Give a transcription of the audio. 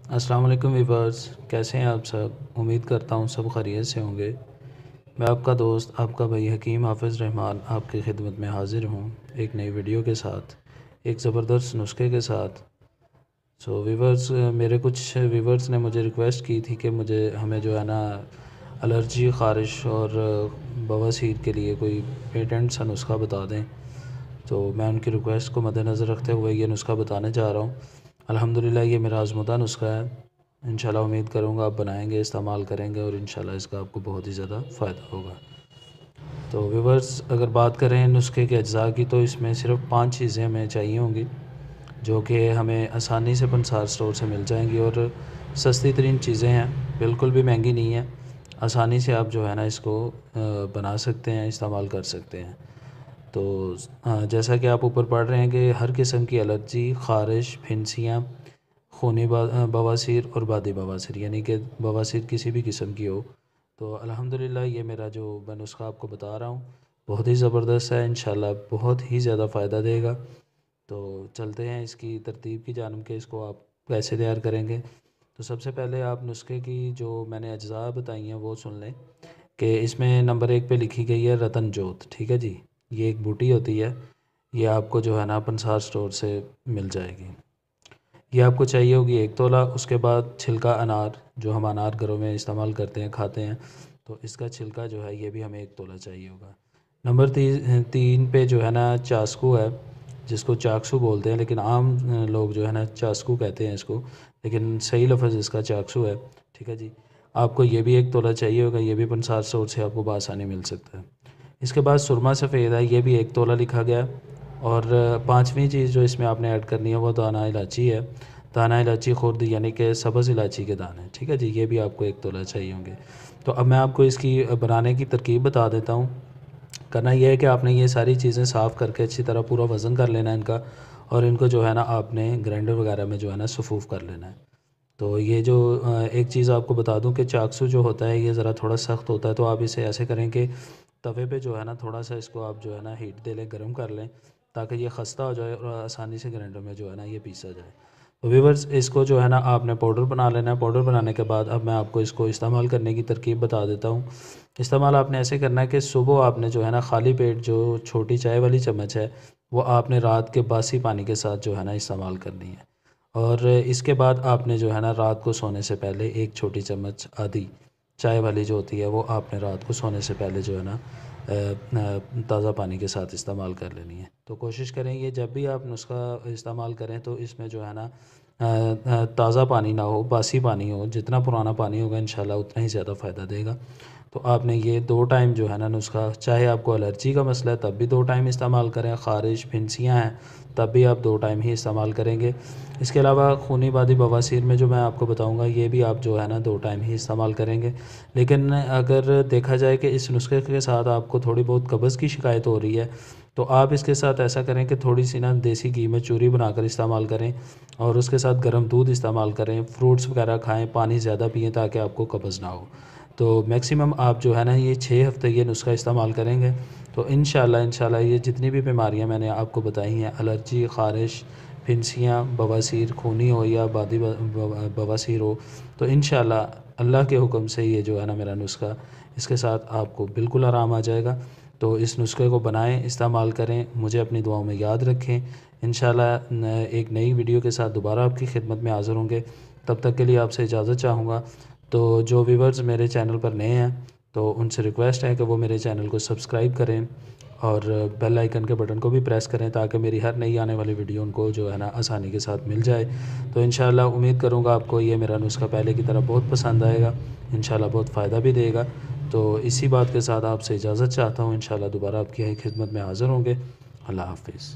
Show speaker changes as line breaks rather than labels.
अस्सलाम वालेकुम वीवर्स, कैसे हैं आप सब। उम्मीद करता हूँ सब खैरियत से होंगे। मैं आपका दोस्त, आपका भाई हकीम हाफिज़ रहमान आपकी खिदमत में हाज़िर हूँ एक नई वीडियो के साथ, एक ज़बरदस्त नुस्खे के साथ। वीवर्स, मेरे कुछ वीवर्स ने मुझे रिक्वेस्ट की थी कि हमें जो है ना एलर्जी, ख़ारिश और बवासीर के लिए कोई पेटेंट सा नुस्खा बता दें। तो मैं उनकी रिक्वेस्ट को मद्देनज़र रखते हुए ये नुस्खा बताने जा रहा हूँ। अल्हम्दुलिल्लाह ये मेरा आज़मुदा नुस्खा है। इंशाल्लाह उम्मीद करूँगा आप बनाएंगे, इस्तेमाल करेंगे और इंशाल्लाह इसका आपको बहुत ही ज़्यादा फ़ायदा होगा। तो व्यूवर्स, अगर बात करें नुस्खे के अज्जा की, तो इसमें सिर्फ 5 चीज़ें हमें चाहिए होंगी जो कि हमें आसानी से पंसार स्टोर से मिल जाएंगी और सस्ती तरीन चीज़ें हैं, बिल्कुल भी महंगी नहीं है। आसानी से आप जो है ना इसको बना सकते हैं, इस्तेमाल कर सकते हैं। तो जैसा कि आप ऊपर पढ़ रहे हैं कि हर किस्म की एलर्जी, ख़ारिश, फिनसियाँ, खूनी बवासीर और बादी बवासीर, यानी कि बवासीर किसी भी किस्म की हो, तो अल्हम्दुलिल्लाह ये मेरा जो मैं नुस्खा आपको बता रहा हूँ बहुत ही ज़बरदस्त है। इंशाल्लाह बहुत ही ज़्यादा फ़ायदा देगा। तो चलते हैं इसकी तरतीब की जानब के इसको आप कैसे तैयार करेंगे। तो सबसे पहले आप नुस्खे की जो मैंने अज्जा बताई हैं वो सुन लें कि इसमें नंबर 1 पे लिखी गई है रतन जोत। ठीक है जी, ये एक बूटी होती है, ये आपको जो है ना पंसार स्टोर से मिल जाएगी। ये आपको चाहिए होगी 1 तोला। उसके बाद छिलका अनार, जो हम अनार घरों में इस्तेमाल करते हैं, खाते हैं, तो इसका छिलका जो है ये भी हमें 1 तोला चाहिए होगा। नंबर 3 पे जो है ना चास्कू है, जिसको चाकसू बोलते हैं, लेकिन आम लोग जो है ना चास्कू कहते हैं इसको, लेकिन सही लफ्ज़ इसका चाकसू है। ठीक है जी, आपको ये भी 1 तोला चाहिए होगा। ये भी पंसार स्टोर से आपको बआसानी मिल सकता है। इसके बाद सुरमा सफ़ेद है, ये भी 1 तोला लिखा गया है। और पाँचवीं चीज़ जो इसमें आपने ऐड करनी है वो दाना इलायची है। दाना इलायची खुर्द, यानी कि सब्ज़ इलायची के दाने। ठीक है जी, ये भी आपको 1 तोला चाहिए होंगे। तो अब मैं आपको इसकी बनाने की तरकीब बता देता हूँ। करना यह है कि आपने ये सारी चीज़ें साफ़ करके अच्छी तरह पूरा वज़न कर लेना है इनका, और इनको जो है ना आपने ग्राइंडर वगैरह में जो है ना सफ़ूफ़ कर लेना है। तो ये जो एक चीज़ आपको बता दूं कि चाकसू जो होता है ये ज़रा थोड़ा सख्त होता है, तो आप इसे ऐसे करें कि तवे पे जो है ना थोड़ा सा इसको आप जो है ना हीट दे लें, गर्म कर लें, ताकि ये खस्ता हो जाए और आसानी से ग्राइंडर में जो है ना ये पीसा जाए। तो व्यूअर्स, इसको जो है ना आपने पाउडर बना लेना है। पाउडर बनाने के बाद अब मैं आपको इसको इस्तेमाल करने की तरकीब बता देता हूँ। इस्तेमाल आपने ऐसे करना है कि सुबह आपने जो है ना खाली पेट जो छोटी चाय वाली चम्मच है वो आपने रात के बासी पानी के साथ जो है ना इस्तेमाल करनी है। और इसके बाद आपने जो है ना रात को सोने से पहले 1 छोटी चम्मच आधी चाय वाली जो होती है वो आपने रात को सोने से पहले जो है ना ताज़ा पानी के साथ इस्तेमाल कर लेनी है। तो कोशिश करें ये जब भी आप नुस्खा इस्तेमाल करें तो इसमें जो है ना ताज़ा पानी ना हो, बासी पानी हो। जितना पुराना पानी होगा इंशाल्लाह उतना ही ज़्यादा फ़ायदा देगा। तो आपने ये 2 टाइम जो है ना नुस्खा, चाहे आपको एलर्जी का मसला है तब भी 2 टाइम इस्तेमाल करें, ख़ारिश, फिनसियाँ हैं तब भी आप 2 टाइम ही इस्तेमाल करेंगे। इसके अलावा खूनी बादी बवासीर में जो मैं आपको बताऊंगा ये भी आप जो है ना 2 टाइम ही इस्तेमाल करेंगे। लेकिन अगर देखा जाए कि इस नुस्खे के साथ आपको थोड़ी बहुत कब्ज़ की शिकायत हो रही है, तो आप इसके साथ ऐसा करें कि थोड़ी सी ना देसी घी में चूरी बनाकर इस्तेमाल करें और उसके साथ गर्म दूध इस्तेमाल करें, फ्रूट्स वगैरह खाएँ, पानी ज़्यादा पिएँ ताकि आपको कब्ज़ ना हो। तो मैक्सिमम आप जो है ना ये 6 हफ़्ते ये नुस्खा इस्तेमाल करेंगे तो इंशाल्लाह ये जितनी भी बीमारियां मैंने आपको बताई हैं, एलर्जी, ख़ारिश, फिनसियाँ, बवासीर, खूनी हो या बादी बवासीर हो, तो इंशाल्लाह अल्लाह के हुक्म से ये जो है ना मेरा नुस्खा, इसके साथ आपको बिल्कुल आराम आ जाएगा। तो इस नुस्खे को बनाएं, इस्तेमाल करें, मुझे अपनी दुआओं में याद रखें। इंशाल्लाह एक नई वीडियो के साथ दोबारा आपकी खिदमत में हाज़िर होंगे। तब तक के लिए आपसे इजाज़त चाहूँगा। तो जो व्यूवर्स मेरे चैनल पर नए हैं तो उनसे रिक्वेस्ट है कि वो मेरे चैनल को सब्सक्राइब करें और बेल आइकन के बटन को भी प्रेस करें ताकि मेरी हर नई आने वाली वीडियो उनको जो है ना आसानी के साथ मिल जाए। तो इंशाल्लाह उम्मीद करूँगा आपको ये मेरा नुस्खा पहले की तरह बहुत पसंद आएगा, इंशाल्लाह बहुत फ़ायदा भी देगा। तो इसी बात के साथ आपसे इजाज़त चाहता हूँ। इंशाल्लाह दोबारा आपकी खिदमत में हाज़िर होंगे। अल्लाह हाफ़िज़।